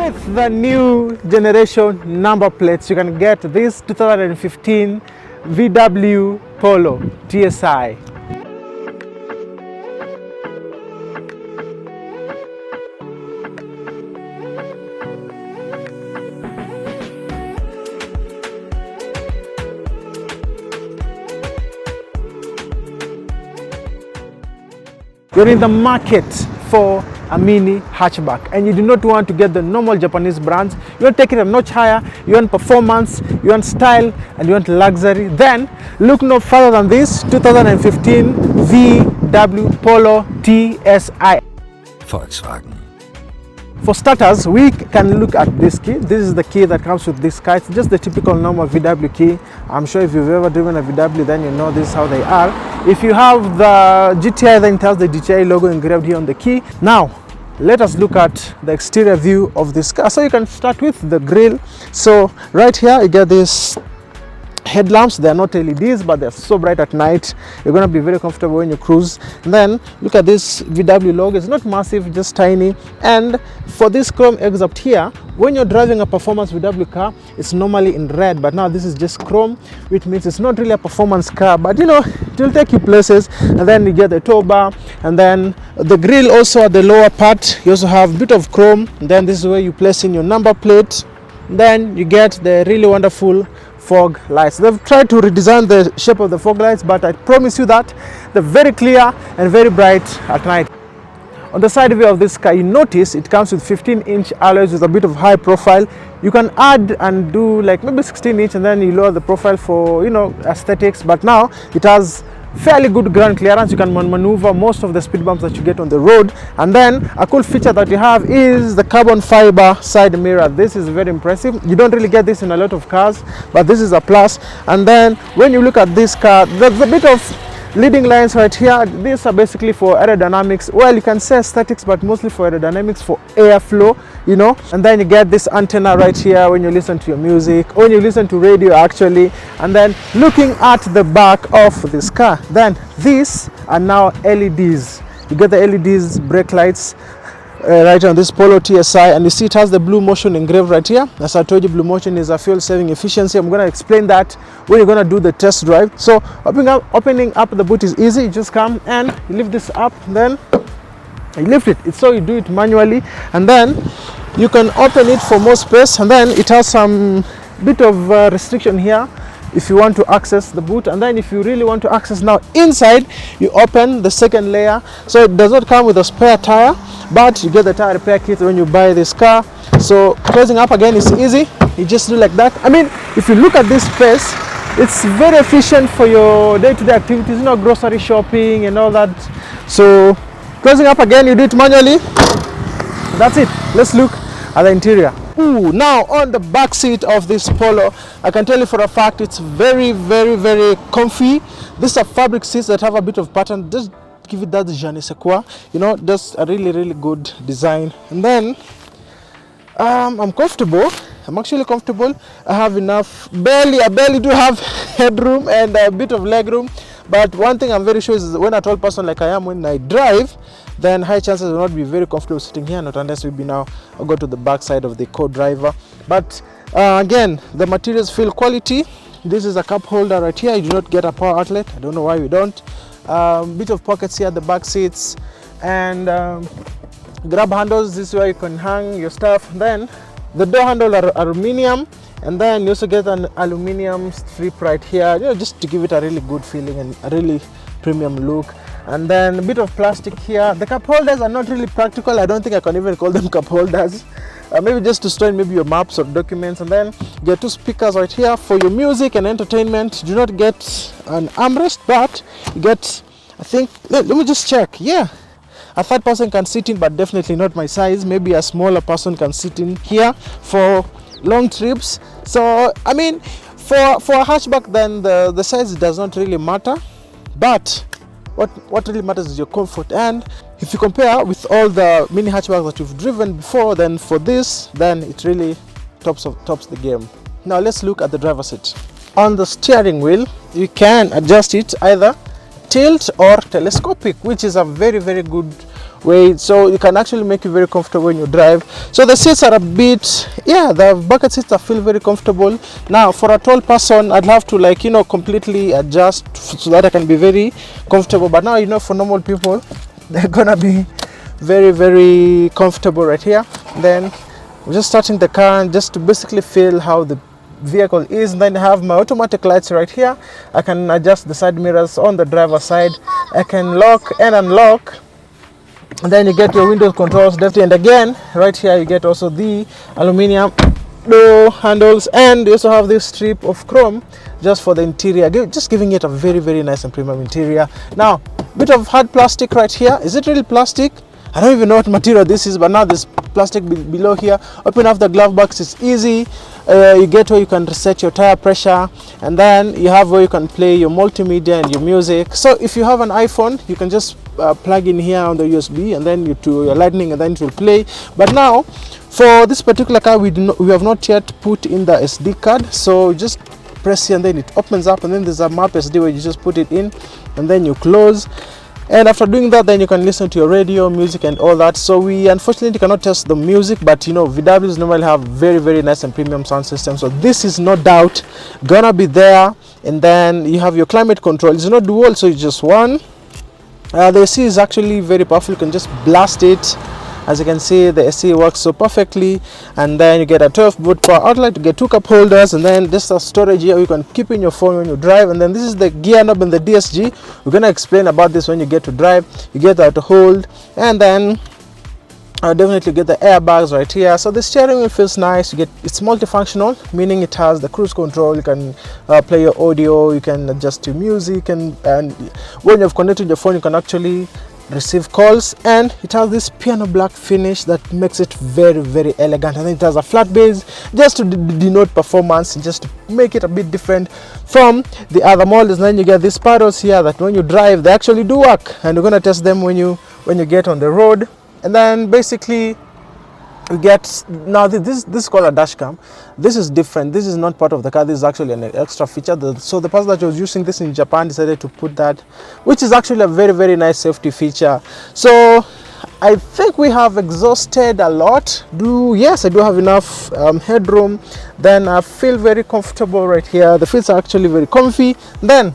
With the new generation number plates, you can get this 2015 VW Polo TSI. You're in the market for a mini hatchback and you do not want to get the normal Japanese brands. You want to take it a notch higher, you want performance, you want style, and you want luxury. Then look no further than this 2015 VW Polo TSI. Volkswagen. For starters, we can look at this key. This is the key that comes with this car. It's just the typical normal VW key. I'm sure if you've ever driven a VW, then you know this is how they are. If you have the GTI, then it has the GTI logo engraved here on the key. Now, let us look at the exterior view of this car. So you can start with the grille. So right here, you get this headlamps. They are not LEDs, but they're so bright at night. You're going to be very comfortable when you cruise. And then look at this VW logo. It's not massive, just tiny. And for this chrome except here, when you're driving a performance VW car, it's normally in red, but now this is just chrome, which means it's not really a performance car, but you know, it will take you places. And then you get the tow bar, and then the grille also at the lower part. You also have a bit of chrome. And then this is where you place in your number plate. Then you get the really wonderful fog lights. They've tried to redesign the shape of the fog lights, but I promise you that they're very clear and very bright at night. On the side view of this car, you notice it comes with 15-inch alloys with a bit of high profile. You can add and do like maybe 16-inch and then you lower the profile for, you know, aesthetics, but now it has fairly good ground clearance. You can maneuver most of the speed bumps that you get on the road. And then a cool feature that you have is the carbon fiber side mirror. This is very impressive. You don't really get this in a lot of cars, but this is a plus. And then when you look at this car, there's a bit of leading lines right here. These are basically for aerodynamics. Well, you can say aesthetics, but mostly for aerodynamics, for airflow, you know. And then you get this antenna right here when you listen to your music, when you listen to radio actually. And then looking at the back of this car, then these are now LEDs. You get the LEDs brake lights right on this Polo TSI, and you see it has the Blue Motion engraved right here. As I told you, Blue Motion is a fuel saving efficiency. I'm going to explain that when you're going to do the test drive. So opening up the boot is easy. You just come and you lift this up, then you lift it. So you do it manually, and then you can open it for more space. And then it has some bit of restriction here if you want to access the boot. And then if you really want to access now inside, you open the second layer. So it does not come with a spare tire, but you get the tire repair kit when you buy this car. So closing up again is easy. You just do like that. I mean, if you look at this space, it's very efficient for your day-to-day activities, you know, grocery shopping and all that. So closing up again, you do it manually. That's it. Let's look at the interior. Ooh, now on the back seat of this Polo, I can tell you for a fact it's very, very, very comfy. These are fabric seats that have a bit of pattern. Just give it that je ne sais quoi, you know, just a really, really good design. And then I'm comfortable. I'm actually comfortable. I have enough, I barely do have headroom and a bit of leg room. But one thing I'm very sure is when a tall person like I am, when I drive, then high chances will not be very comfortable sitting here, not unless maybe now I'll go to the back side of the co-driver. But again, the materials feel quality. This is a cup holder right here. You do not get a power outlet. I don't know why we don't. Bit of pockets here at the back seats, and grab handles. This is where you can hang your stuff. Then the door handle are aluminium, and then you also get an aluminium strip right here, you know, just to give it a really good feeling and a really premium look. And then a bit of plastic here. The cup holders are not really practical. I don't think I can even call them cup holders. Maybe just to store in maybe your maps or documents. And then you get two speakers right here for your music and entertainment. You do not get an armrest, but you get, I think, let me just check. Yeah, a third person can sit in, but definitely not my size. Maybe a smaller person can sit in here for long trips. So I mean, for a hatchback, then the size does not really matter, but what really matters is your comfort. And if you compare with all the mini hatchbacks that you've driven before, then for this, then it really tops the game. Now let's look at the driver's seat. On the steering wheel, you can adjust it either tilt or telescopic, which is a very, very good weight, so you can actually make it very comfortable when you drive. So the seats are a bit, yeah, the bucket seats are feel very comfortable. Now for a tall person, I'd have to, like, you know, completely adjust so that I can be very comfortable, but now, you know, for normal people, they're gonna be very, very comfortable right here. Then I'm just starting the car and just to basically feel how the vehicle is. And then I have my automatic lights right here. I can adjust the side mirrors on the driver's side. I can lock and unlock, and then you get your window controls definitely. And again, right here you get also the aluminum door handles, and you also have this strip of chrome just for the interior, just giving it a very, very nice and premium interior. Now, bit of hard plastic right here. Is it really plastic? I don't even know what material this is, but now this plastic below here. Open up the glove box, it's easy. You get where you can reset your tire pressure, and then you have where you can play your multimedia and your music. So if you have an iPhone, you can just plug in here on the USB, and then you to your lightning, and then it will play. But now for this particular car, we have not yet put in the SD card, so just press here and then it opens up, and then there's a map SD where you just put it in and then you close. And after doing that, then you can listen to your radio, music, and all that. So we unfortunately cannot test the music, but you know, VWs normally have very, very nice and premium sound system, so this is no doubt gonna be there. And then you have your climate control. It's not dual, so it's just one. The AC is actually very powerful. You can just blast it. As you can see, the AC works so perfectly. And then you get a 12-volt power outlet, you get 2 cup holders, and then this is storage here you can keep in your phone when you drive. And then this is the gear knob and the DSG. We're gonna explain about this when you get to drive. You get that to hold, and then definitely get the airbags right here. So the steering wheel feels nice. You get, it's multifunctional, meaning it has the cruise control. You can play your audio, you can adjust your music, and when you've connected your phone, you can actually receive calls. And it has this piano black finish that makes it very, very elegant. And then it has a flat base just to denote performance, just to make it a bit different from the other models. And then you get these paddles here that when you drive, they actually do work, and you're going to test them when you get on the road. And then basically you get, now this is called a dash cam. This is different. This is not part of the car. This is actually an extra feature. So the person that was using this in Japan decided to put that, which is actually a very, very nice safety feature. So I think we have exhausted a lot. Yes, I do have enough headroom. Then I feel very comfortable right here. The seats are actually very comfy. Then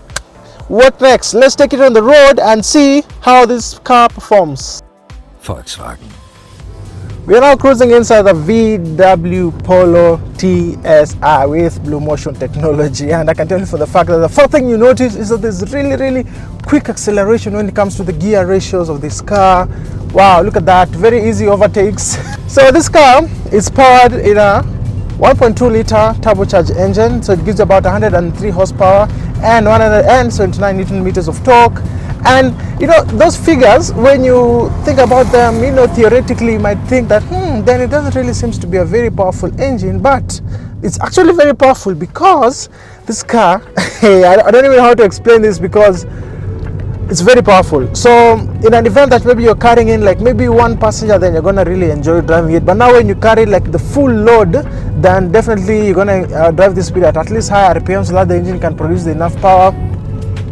what next? Let's take it on the road and see how this car performs. Volkswagen. We are now cruising inside the VW Polo TSI with Blue Motion technology, and I can tell you for the fact that the first thing you notice is that there's really, really quick acceleration when it comes to the gear ratios of this car. Wow, look at that, very easy overtakes. So this car is powered in a 1.2 liter turbocharged engine, so it gives about 103 horsepower and 179 newton meters of torque. And you know, those figures, when you think about them, you know, theoretically you might think that then it doesn't really seem to be a very powerful engine, but it's actually very powerful because this car I don't even know how to explain this, because it's very powerful. So in an event that maybe you're carrying in like maybe one passenger, then you're gonna really enjoy driving it. But now when you carry like the full load, then definitely you're gonna drive this speed at least higher RPM, so that the engine can produce enough power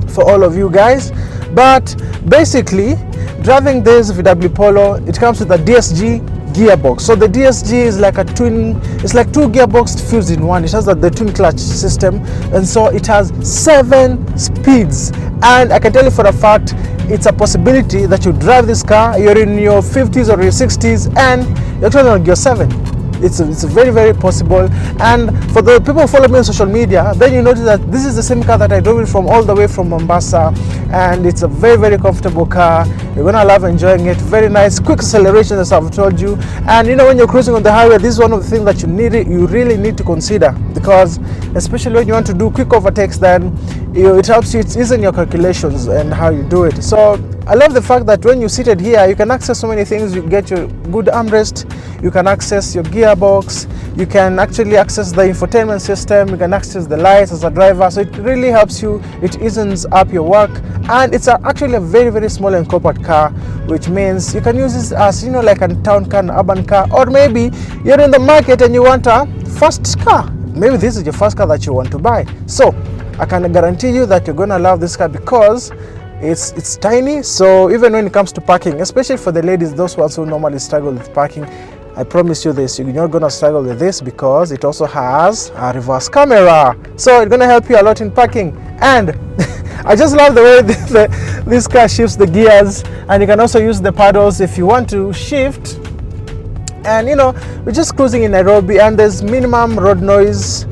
for all of you guys. But basically, driving this VW Polo, it comes with a DSG gearbox. So the DSG is like a twin, it's like 2 gearboxes fused in one. It has the twin clutch system, and so it has 7 speeds. And I can tell you for a fact, it's a possibility that you drive this car, you're in your 50s or your 60s, and you're actually on gear 7. It's very, very possible. And for the people who follow me on social media, then you notice that this is the same car that I drove it from all the way from Mombasa, and it's a very, very comfortable car. You're gonna love enjoying it. Very nice, quick acceleration, as I've told you. And you know, when you're cruising on the highway, this is one of the things that you really need to consider, because especially when you want to do quick overtakes, then it helps you, it's easy in your calculations and how you do it. So I love the fact that when you're seated here, you can access so many things. You get your good armrest, you can access your gearbox, you can actually access the infotainment system, you can access the lights as a driver. So it really helps you, it eases up your work, and it's actually a very, very small and compact car, which means you can use this as, you know, like a town car, an urban car, or maybe you're in the market and you want a first car. Maybe this is your first car that you want to buy. So I can guarantee you that you're gonna love this car, because It's tiny, so even when it comes to parking, especially for the ladies, those ones who normally struggle with parking, I promise you this, you're not gonna struggle with this because it also has a reverse camera. So it's gonna help you a lot in parking. And I just love the way this car shifts the gears, and you can also use the paddles if you want to shift. And you know, we're just cruising in Nairobi, and there's minimum road noise,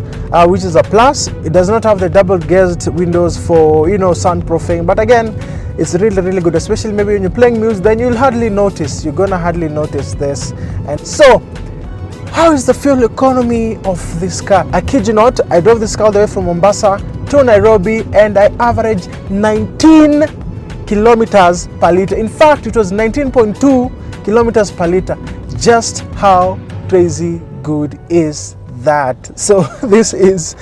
which is a plus. It does not have the double glazed windows for, you know, soundproofing, but again, it's really good, especially maybe when you're playing music, then you're gonna hardly notice this. And so, how is the fuel economy of this car? I kid you not, I drove this car all the way from Mombasa to Nairobi, and I averaged 19 kilometers per liter. In fact, it was 19.2 kilometers per liter. Just how crazy good is that? So this is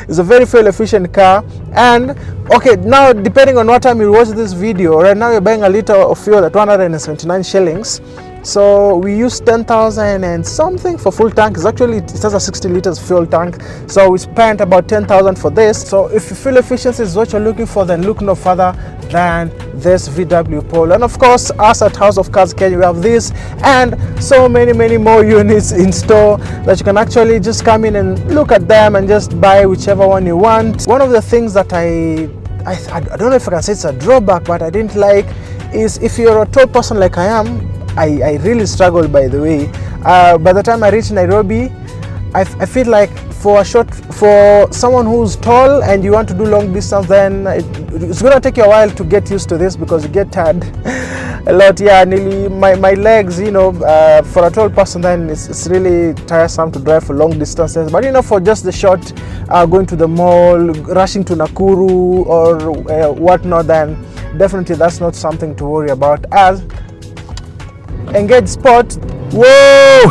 a very fuel efficient car. And okay, now depending on what time you watch this video, right now you're buying a liter of fuel at 179 shillings. So we use 10,000 and something for full tank. It's actually, it has a 60 liters fuel tank, so we spent about 10,000 for this. So if fuel efficiency is what you're looking for, then look no further than this VW Polo. And of course, us at House of Cars Kenya, we have this and so many more units in store that you can actually just come in and look at them and just buy whichever one you want. One of the things that I don't know if I can say it's a drawback, but I didn't like, is if you're a tall person like I am, I really struggled, by the way. By the time I reached Nairobi, I feel like for someone who's tall and you want to do long distance, then it's gonna take you a while to get used to this because you get tired a lot. Yeah, nearly my legs, you know, for a tall person, then it's really tiresome to drive for long distances. But you know, for just the short, going to the mall, rushing to Nakuru or whatnot, then definitely that's not something to worry about. As Engage Sport, whoa,